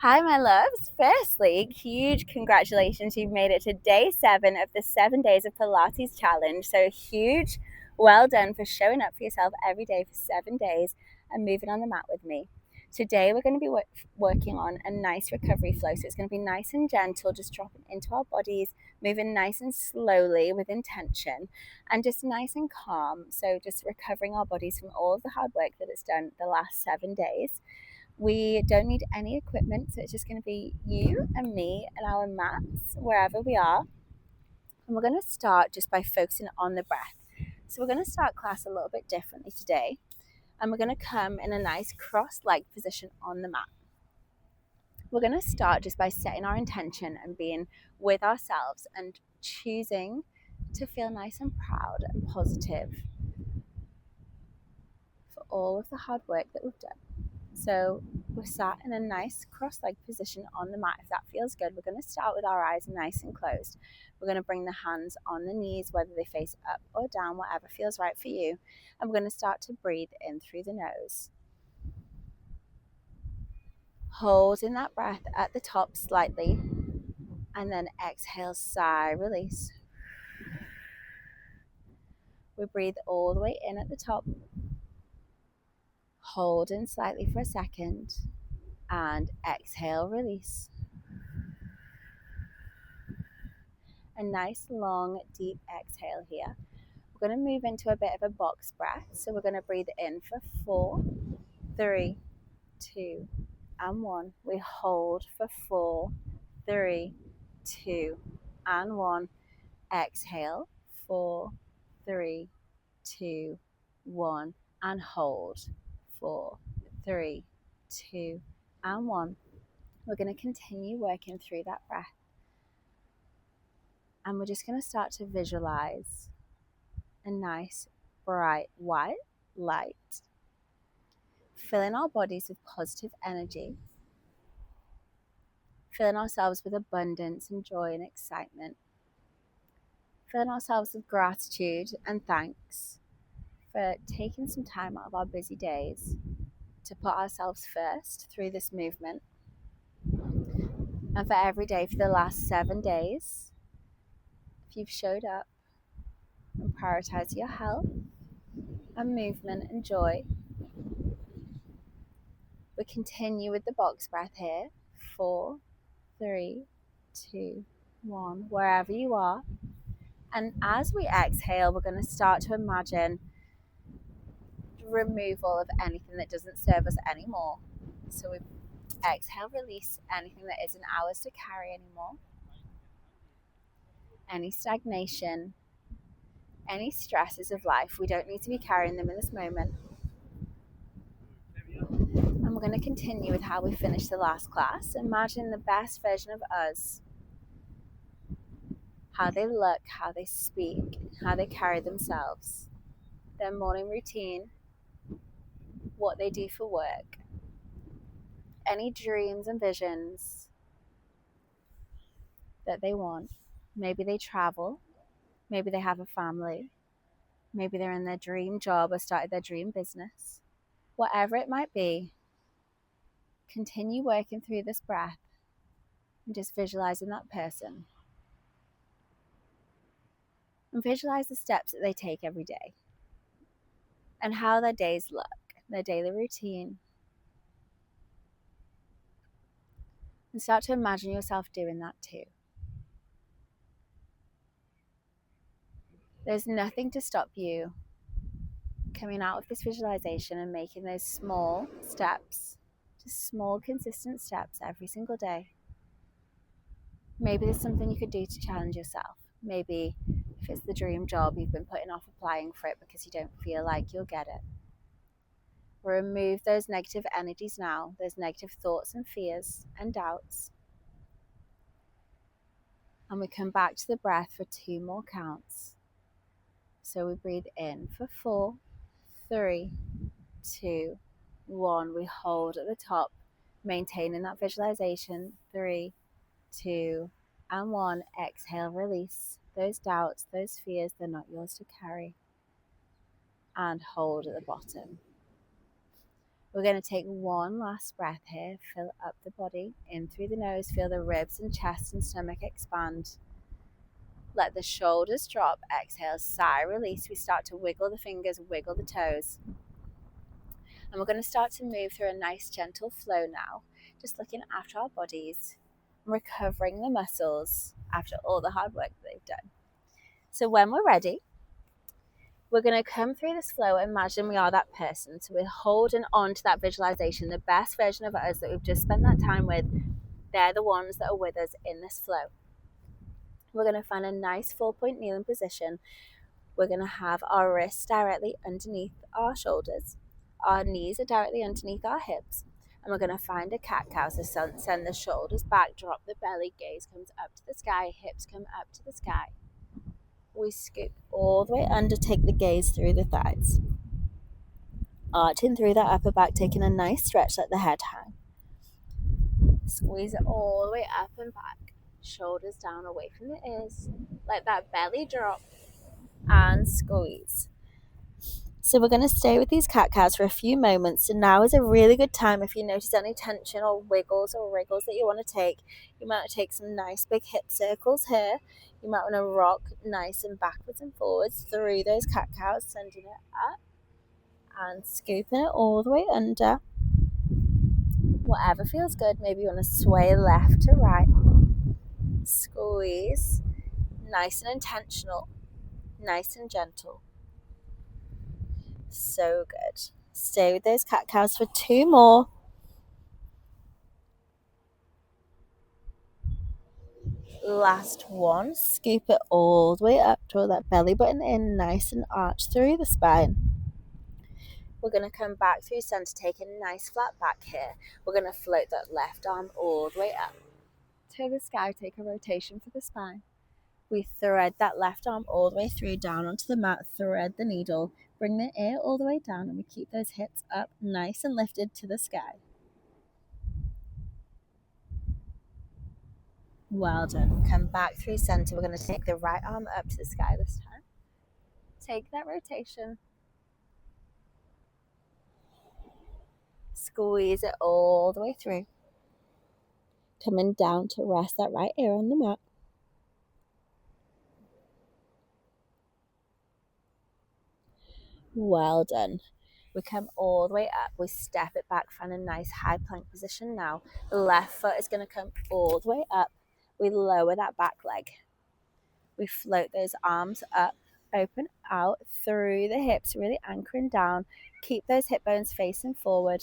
Hi, my loves. Firstly, huge congratulations. You've made it to day 7 of the 7 days of Pilates challenge. So, huge well done for showing up for yourself every day for 7 days and moving on the mat with me. Today, we're going to be working on a nice recovery flow. So, it's going to be nice and gentle, just dropping into our bodies, moving nice and slowly with intention, and just nice and calm. So, just recovering our bodies from all of the hard work that it's done the last 7 days. We don't need any equipment, so it's just going to be you and me and our mats wherever we are. And we're going to start just by focusing on the breath. So we're going to start class a little bit differently today, and we're going to come in a nice cross-legged position on the mat. We're going to start just by setting our intention and being with ourselves and choosing to feel nice and proud and positive for all of the hard work that we've done. So we're sat in a nice cross-legged position on the mat. If that feels good, we're going to start with our eyes nice and closed. We're going to bring the hands on the knees, whether they face up or down, whatever feels right for you. And we're going to start to breathe in through the nose. Holding that breath at the top slightly. And then exhale, sigh, release. We breathe all the way in at the top. Holding slightly for a second. And exhale, release. A nice long deep exhale here. We're going to move into a bit of a box breath. So we're going to breathe in for 4, 3, 2, and 1. We hold for 4, 3, 2, and 1. Exhale, 4, 3, 2, 1, and hold. 4, 3, 2, and 1. We're going to continue working through that breath. And we're just going to start to visualize a nice, bright, white light, filling our bodies with positive energy, filling ourselves with abundance and joy and excitement, filling ourselves with gratitude and thanks for taking some time out of our busy days to put ourselves first through this movement. And for every day for the last 7 days, if you've showed up and prioritized your health and movement and joy, we continue with the box breath here. 4, 3, 2, 1, wherever you are. And as we exhale, we're going to start to imagine removal of anything that doesn't serve us anymore. So we exhale, release anything that isn't ours to carry anymore. Any stagnation, any stresses of life, we don't need to be carrying them in this moment. And we're going to continue with how we finished the last class. Imagine the best version of us, how they look, how they speak, how they carry themselves, their morning routine, what they do for work, any dreams and visions that they want. Maybe they travel, maybe they have a family, maybe they're in their dream job or started their dream business. Whatever it might be, continue working through this breath and just visualizing that person. And visualize the steps that they take every day and how their days look, their daily routine. And start to imagine yourself doing that too. There's nothing to stop you coming out of this visualization and making those small steps, just small consistent steps every single day. Maybe there's something you could do to challenge yourself. Maybe if it's the dream job, you've been putting off applying for it because you don't feel like you'll get it. Remove those negative energies now, those negative thoughts and fears and doubts. And we come back to the breath for 2 more counts. So we breathe in for 4, 3, 2, 1. We hold at the top, maintaining that visualization. 3, 2, and 1. Exhale, release those doubts, those fears. They're not yours to carry. And hold at the bottom. We're going to take one last breath here. Fill up the body, in through the nose. Feel the ribs and chest and stomach expand. Let the shoulders drop. Exhale, sigh, release. We start to wiggle the fingers, wiggle the toes. And we're going to start to move through a nice gentle flow now, just looking after our bodies, recovering the muscles after all the hard work that they've done. So when we're ready, we're going to come through this flow. Imagine we are that person. So we're holding on to that visualization, the best version of us that we've just spent that time with. They're the ones that are with us in this flow. We're going to find a nice 4-point kneeling position. We're going to have our wrists directly underneath our shoulders. Our knees are directly underneath our hips. And we're going to find a cat-cow. So send the shoulders back, drop the belly, gaze comes up to the sky, hips come up to the sky. We scoop all the way under, take the gaze through the thighs. Arching through that upper back, taking a nice stretch, let the head hang. Squeeze it all the way up and back. Shoulders down away from the ears. Let that belly drop and squeeze. So we're going to stay with these cat-cows for a few moments. So now is a really good time if you notice any tension or wiggles or wriggles that you want to take. You might take some nice big hip circles here. You might want to rock nice and backwards and forwards through those cat-cows, sending it up and scooping it all the way under. Whatever feels good. Maybe you want to sway left to right. Squeeze. Nice and intentional. Nice and gentle. So good. Stay with those cat-cows for 2 more. Last one. Scoop it all the way up. Draw that belly button in nice and arch through the spine. We're going to come back through center, take a nice flat back here. We're going to float that left arm all the way up to the sky. Take a rotation for the spine. We thread that left arm all the way through, down onto the mat, thread the needle, bring the ear all the way down, and we keep those hips up nice and lifted to the sky. Well done. Come back through center. We're going to take the right arm up to the sky this time. Take that rotation. Squeeze it all the way through. Coming down to rest that right ear on the mat. Well done. We come all the way up. We step it back, find a nice high plank position now. The left foot is going to come all the way up. We lower that back leg. We float those arms up, open out through the hips, really anchoring down. Keep those hip bones facing forward.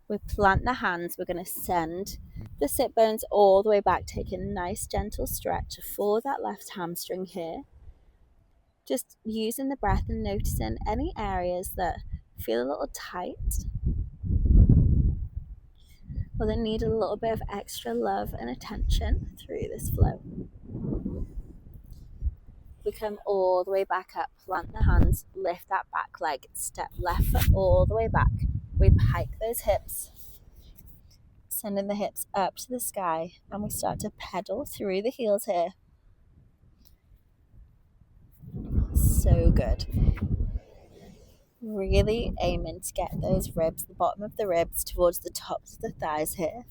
We plant the hands. We're going to send the sit bones all the way back, taking a nice gentle stretch for that left hamstring here. Just using the breath and noticing any areas that feel a little tight or that need a little bit of extra love and attention through this flow. We come all the way back up, plant the hands, lift that back leg, step left foot all the way back. We pike those hips, sending the hips up to the sky, and we start to pedal through the heels here. So good. Really aiming to get those ribs, the bottom of the ribs towards the tops of the thighs here.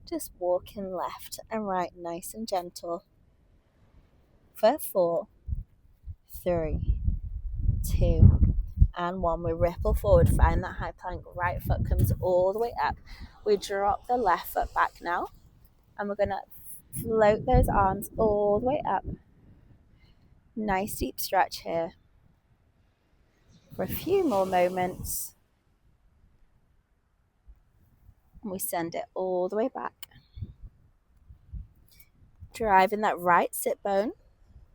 Just walking left and right, nice and gentle. For 4, 3, 2, and 1. We ripple forward, find that high plank. Right foot comes all the way up. We drop the left foot back now, and we're going to float those arms all the way up. Nice deep stretch here. For a few more moments. And we send it all the way back. Driving that right sit bone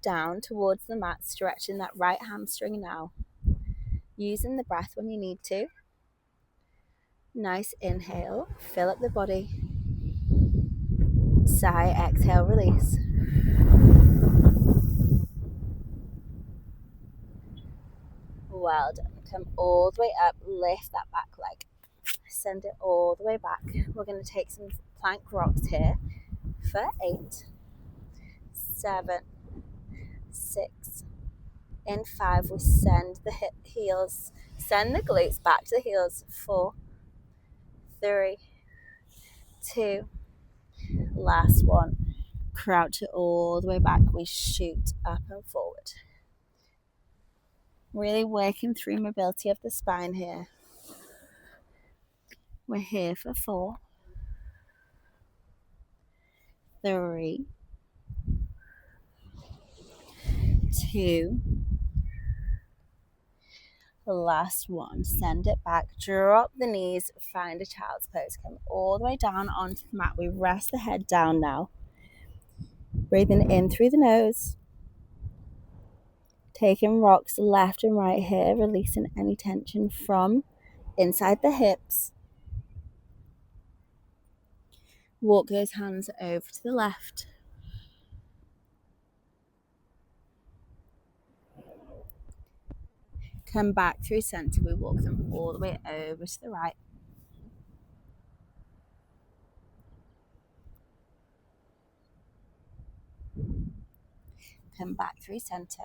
down towards the mat, stretching that right hamstring now. Using the breath when you need to. Nice inhale, fill up the body. Sigh, exhale, release. Well done. Come all the way up, lift that back leg. Send it all the way back. We're going to take some plank rocks here for 8, 7, 6, In 5, we send the heels, send the glutes back to the heels. 4, 3, 2, last one. Crouch it all the way back. We shoot up and forward. Really working through mobility of the spine here. We're here for 4, 3, 2, last one. Send it back, drop the knees, find a child's pose. Come all the way down onto the mat. We rest the head down now. Breathing in through the nose. Taking rocks left and right here, releasing any tension from inside the hips. Walk those hands over to the left. Come back through center. We walk them all the way over to the right. Come back through center.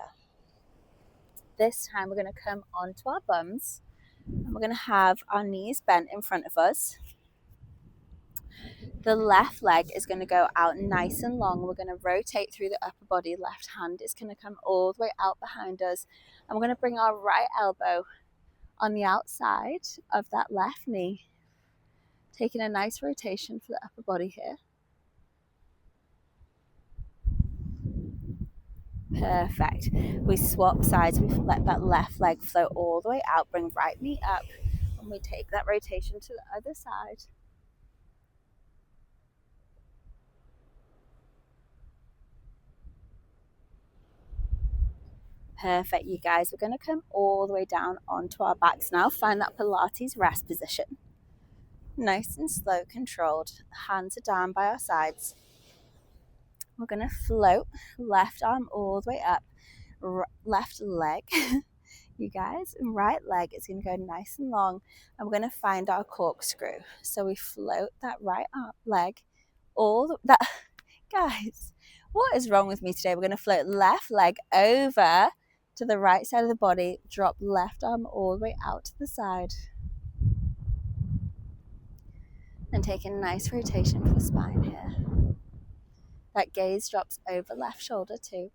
This time we're going to come onto our bums and we're going to have our knees bent in front of us. The left leg is going to go out nice and long. We're going to rotate through the upper body. Left hand is going to come all the way out behind us. And we're going to bring our right elbow on the outside of that left knee. Taking a nice rotation for the upper body here. Perfect. We swap sides. We let that left leg float all the way out. Bring right knee up. And we take that rotation to the other side. Perfect, you guys. We're going to come all the way down onto our backs now. Find that Pilates rest position. Nice and slow, controlled. Hands are down by our sides. We're going to float left arm all the way up. Left leg, you guys, and right leg is going to go nice and long. And we're going to find our corkscrew. So we float that right arm, leg guys, what is wrong with me today? We're going to float left leg over to the right side of the body, drop left arm all the way out to the side, and take a nice rotation for the spine here. That gaze drops over left shoulder too.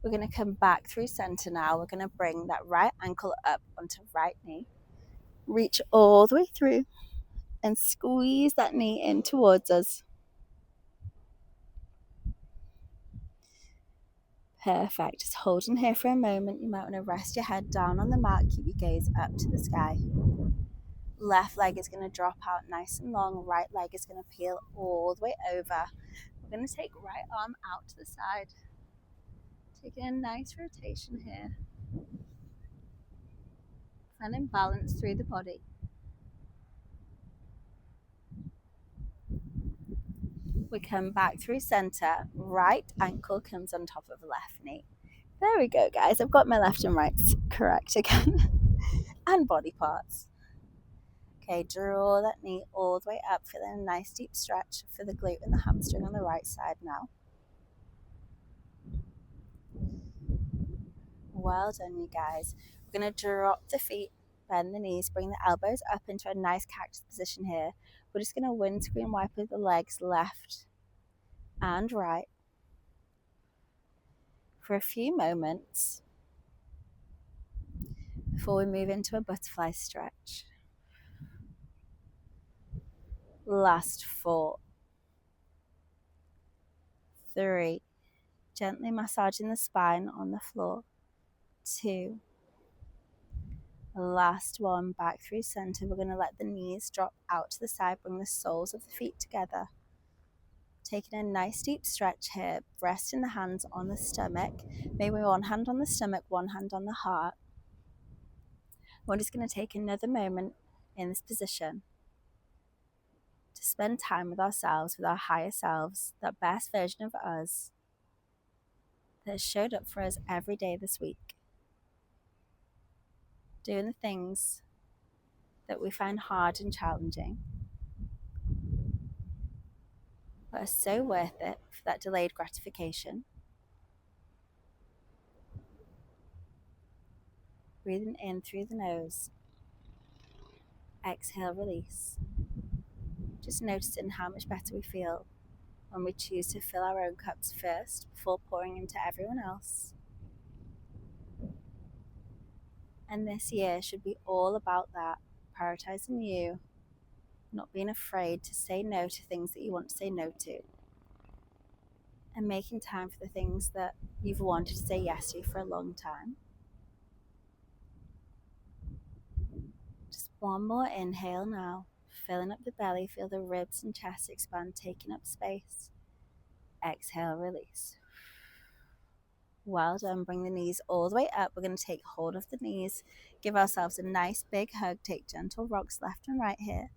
We're going to come back through center now. We're going to bring that right ankle up onto right knee, reach all the way through and squeeze that knee in towards us. Perfect. Just hold in here for a moment. You might want to rest your head down on the mat. Keep your gaze up to the sky. Left leg is going to drop out nice and long. Right leg is going to peel all the way over. We're going to take right arm out to the side. Taking a nice rotation here. Finding balance through the body. We come back through center. Right ankle comes on top of left knee. There we go, guys. I've got my left and rights correct again. And body parts. Okay, draw that knee all the way up. Feeling a nice deep stretch for the glute and the hamstring on the right side now. Well done, you guys. We're going to drop the feet, bend the knees, bring the elbows up into a nice cactus position here. We're just going to windscreen wipe the legs left and right for a few moments before we move into a butterfly stretch. Last 4, 3, gently massaging the spine on the floor. 2, last 1, back through center. We're going to let the knees drop out to the side, bring the soles of the feet together. Taking a nice deep stretch here, resting the hands on the stomach. Maybe one hand on the stomach, one hand on the heart. We're just going to take another moment in this position to spend time with ourselves, with our higher selves, that best version of us that has showed up for us every day this week. Doing the things that we find hard and challenging, but are so worth it for that delayed gratification. breathing in through the nose. Exhale, release. Just noticing how much better we feel when we choose to fill our own cups first before pouring into everyone else. And this year should be all about that, prioritizing you, not being afraid to say no to things that you want to say no to, and making time for the things that you've wanted to say yes to for a long time. Just one more inhale now, filling up the belly, feel the ribs and chest expand, taking up space. Exhale, release. Well done. Bring the knees all the way up. We're going to take hold of the knees, give ourselves a nice big hug, take gentle rocks left and right here.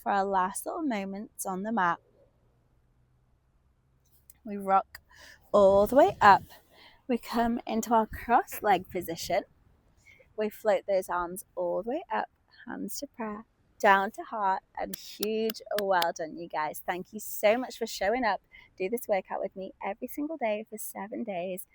For our last little moments on the mat, we rock all the way up. We come into our cross leg position. We float those arms all the way up, hands to prayer, down to heart, and huge well done, you guys. Thank you so much for showing up. Do this workout with me every single day for 7 days.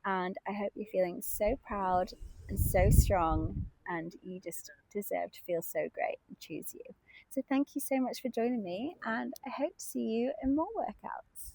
And I hope you're feeling so proud and so strong, and you just deserve to feel so great and choose you. So thank you so much for joining me, and I hope to see you in more workouts.